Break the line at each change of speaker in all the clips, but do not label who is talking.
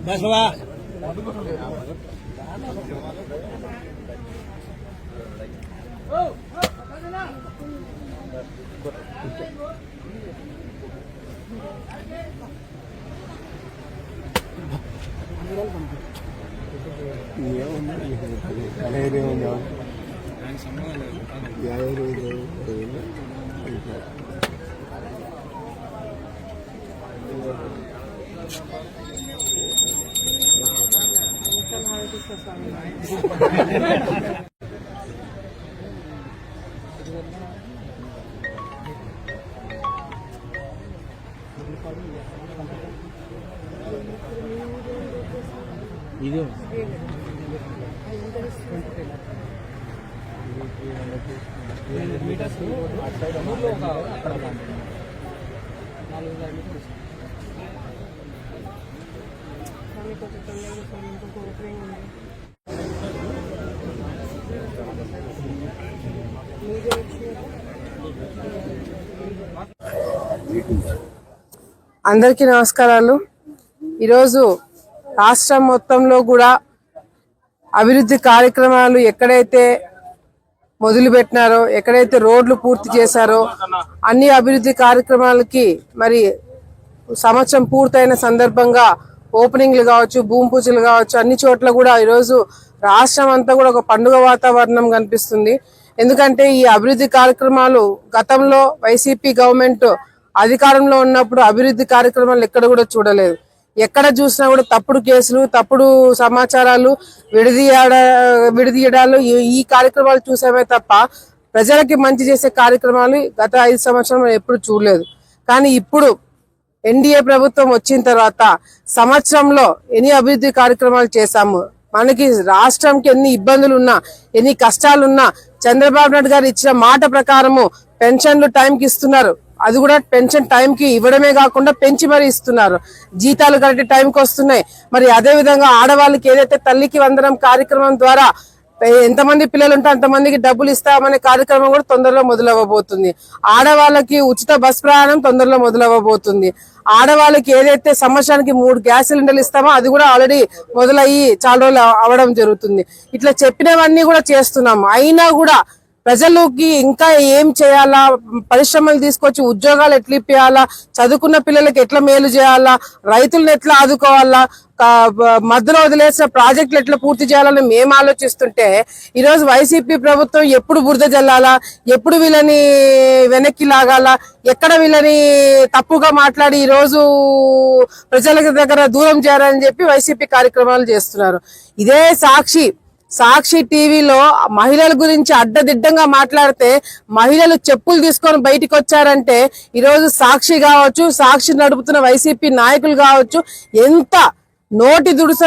बस बाबा
అందరికీ నమస్కారాలు। ఈరోజు రాష్ట్రం మొత్తంలో కూడా అభివృద్ధి కార్యక్రమాలు ఎక్కడైతే మొదలు పెట్టినారో, ఎక్కడైతే రోడ్లు పూర్తి చేశారో అన్ని అభివృద్ధి కార్యక్రమాలకి మరి సంవత్సరం పూర్తయిన సందర్భంగా ఓపెనింగ్లు కావచ్చు, భూమి పూజలు కావచ్చు, అన్ని చోట్ల కూడా ఈరోజు రాష్ట్రం అంతా కూడా ఒక పండుగ వాతావరణం కనిపిస్తుంది। ఎందుకంటే ఈ అభివృద్ధి కార్యక్రమాలు గతంలో వైసీపీ గవర్నమెంట్ అధికారంలో ఉన్నప్పుడు అభివృద్ధి కార్యక్రమాలు ఎక్కడ కూడా చూడలేదు। ఎక్కడ చూసినా కూడా తప్పుడు కేసులు, తప్పుడు సమాచారాలు, విడదీయడాలు, ఈ కార్యక్రమాలు చూసామే తప్ప ప్రజలకి మంచి చేసే కార్యక్రమాలు గత 5 సంవత్సరాలు ఎప్పుడు చూడలేదు। కానీ ఇప్పుడు ఎన్డీఏ ప్రభుత్వం వచ్చిన తర్వాత సంవత్సరంలో ఎన్ని అభివృద్ధి కార్యక్రమాలు చేశాము, మనకి రాష్ట్రంకి ఎన్ని ఇబ్బందులు ఉన్నా, ఎన్ని కష్టాలున్నా చంద్రబాబు నాయుడు గారు ఇచ్చిన మాట ప్రకారము పెన్షన్లు టైంకి ఇస్తున్నారు। అది కూడా పెన్షన్ టైంకి ఇవ్వడమే కాకుండా పెంచి మరి ఇస్తున్నారు। జీతాలు కరెక్ట్ టైంకి వస్తున్నాయి। మరి అదే విధంగా ఆడవాళ్ళకి ఏదైతే తల్లికి వందనం కార్యక్రమం ద్వారా ఎంతమంది పిల్లలు ఉంటే అంతమందికి డబ్బులు ఇస్తామనే కార్యక్రమం కూడా తొందరలో మొదలవ్వబోతుంది। ఆడవాళ్ళకి ఉచిత బస్ ప్రయాణం తొందరలో మొదలవ్వబోతుంది। ఆడవాళ్ళకి ఏదైతే సంవత్సరానికి 3 గ్యాస్ సిలిండర్లు ఇస్తామో అది కూడా ఆల్రెడీ మొదలయ్యి చాలా రోజులు అవడం జరుగుతుంది। ఇట్లా చెప్పినవన్నీ కూడా చేస్తున్నాము। అయినా కూడా ప్రజలకి ఇంకా ఏం చేయాలా, పరిశ్రమలు తీసుకొచ్చి ఉద్యోగాలు ఎట్లా ఇప్పియాలా, చదువుకున్న పిల్లలకి ఎట్లా మేలు చేయాలా, రైతులను ఎట్లా ఆదుకోవాలా, మధ్యలో వదిలేసిన ప్రాజెక్టులు ఎట్లా పూర్తి చేయాలని మేము ఆలోచిస్తుంటే ఈరోజు వైసీపీ ప్రభుత్వం ఎప్పుడు బురద జల్లాలా, ఎప్పుడు వీళ్ళని వెనక్కి లాగాలా, ఎక్కడ వీళ్ళని తప్పుగా మాట్లాడి ఈరోజు ప్రజల దగ్గర దూరం చేయాలని చెప్పి వైసీపీ కార్యక్రమాలు చేస్తున్నారు। ఇదే సాక్షి టీవీలో మహిళల గురించి అడ్డదిడ్డంగా మాట్లాడితే మహిళలు చెప్పులు తీసుకొని బయటికి వచ్చారంటే ఈరోజు సాక్షి కావచ్చు, సాక్షి నడుపుతున్న వైసీపీ నాయకులు కావచ్చు, ఎంత నోటి దుడుస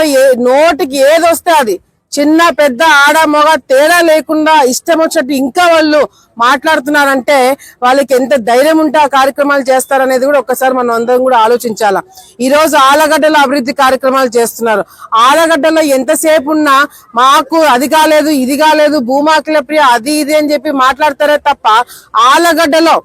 నోటికి ఏదొస్తే అది చిన్న పెద్ద ఆడ మగ తేడా లేకుండా ఇష్టం వచ్చినట్టు ఇంకా వాళ్ళు మాట్లాడుతున్నారంటే వాళ్ళకి ఎంత ధైర్యం ఉంటే ఆ కార్యక్రమాలు చేస్తారనేది కూడా ఒక్కసారి మనం అందరం కూడా ఆలోచించాలా। ఈ రోజు ఆలగడ్డలో అభివృద్ధి కార్యక్రమాలు చేస్తున్నారు। ఆలగడ్డలో ఎంతసేపు ఉన్నా మాకు అది కాలేదు, ఇది కాలేదు, భూమాకిల ప్రియ అది ఇది అని చెప్పి మాట్లాడతారే తప్ప ఆలగడ్డలో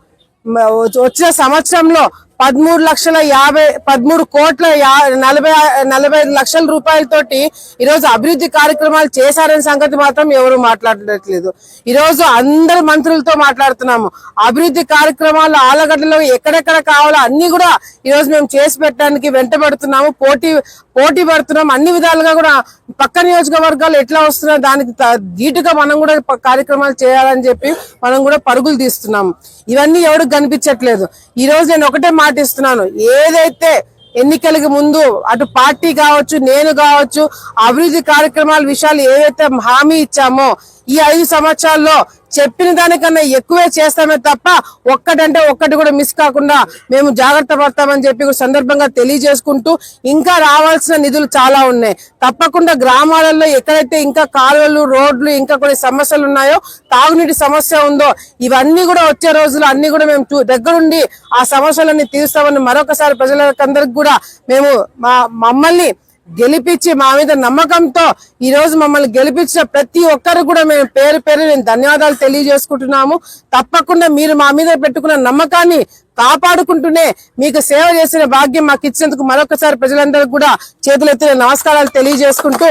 వచ్చిన సంవత్సరంలో 13,45 లక్షల రూపాయలతోటి ఈరోజు అభివృద్ధి కార్యక్రమాలు చేశారనే సంగతి మాత్రం ఎవరు మాట్లాడట్లేదు। ఈరోజు అందరు మంత్రులతో మాట్లాడుతున్నాము। అభివృద్ధి కార్యక్రమాలు ఆలగడ్డలో ఎక్కడెక్కడ కావాలో అన్ని కూడా ఈరోజు మేము చేసి పెట్టడానికి వెంటబడుతున్నాము, పోటీ పడుతున్నాం। అన్ని విధాలుగా కూడా పక్క నియోజకవర్గాలు ఎట్లా వస్తున్నాయో దానికి ధీటుగా మనం కూడా కార్యక్రమాలు చేయాలని చెప్పి మనం కూడా పరుగులు తీస్తున్నాము। ఇవన్నీ ఎవరికి కనిపించట్లేదు। ఈ రోజు నేను ఒకటే మాటిస్తున్నాను, ఏదైతే ఎన్నికలకు ముందు అటు పార్టీ కావచ్చు, నేను కావచ్చు, అభివృద్ధి కార్యక్రమాల విషయాలు ఏవైతే హామీ ఇచ్చామో ఈ 5 సంవత్సరాల్లో చెప్పిన దానికన్నా ఎక్కువే చేస్తామే తప్ప ఒక్కటంటే ఒక్కటి కూడా మిస్ కాకుండా మేము జాగ్రత్త పడతామని చెప్పి కూడా సందర్భంగా తెలియజేసుకుంటూ, ఇంకా రావాల్సిన నిధులు చాలా ఉన్నాయి. తప్పకుండా గ్రామాలలో ఎక్కడైతే ఇంకా కాలువలు, రోడ్లు, ఇంకా కొన్ని సమస్యలు ఉన్నాయో, తాగునీటి సమస్య ఉందో, ఇవన్నీ కూడా వచ్చే రోజులు అన్ని కూడా మేము దగ్గరుండి ఆ సమస్యలన్నీ తీరుస్తామని మరొకసారి ప్రజలందరికీ కూడా మేము మమ్మల్ని గెలిపించి మా మీద నమ్మకంతో ఈ రోజు మమ్మల్ని గెలిపించిన ప్రతి ఒక్కరు కూడా మేము పేరు పేరు నేను ధన్యవాదాలు తెలియజేసుకుంటున్నాము. తప్పకుండా మీరు మా మీద పెట్టుకున్న నమ్మకాన్ని కాపాడుకుంటూనే మీకు సేవ చేసిన భాగ్యం మాకు ఇచ్చినందుకు మరొకసారి ప్రజలందరికీ కూడా చేతులెత్తిన నమస్కారాలు తెలియజేసుకుంటూ,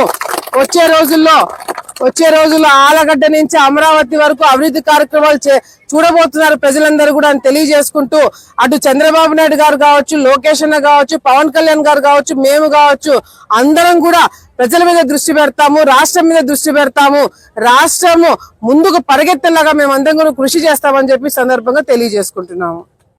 వచ్చే రోజుల్లో ఆలగడ్డ నుంచి అమరావతి వరకు అభివృద్ధి కార్యక్రమాలు చూడబోతున్నారు ప్రజలందరూ కూడా అని తెలియజేసుకుంటూ, అటు చంద్రబాబు నాయుడు గారు కావచ్చు, లోకేష్ అన్న కావచ్చు, పవన్ కళ్యాణ్ గారు కావచ్చు, మేము కావచ్చు, అందరం కూడా ప్రజల మీద దృష్టి పెడతాము, రాష్ట్రం మీద దృష్టి పెడతాము, రాష్ట్రము ముందుకు పరిగెత్తేలాగా మేము అందరం కూడా కృషి చేస్తామని చెప్పి సందర్భంగా తెలియజేసుకుంటున్నాము.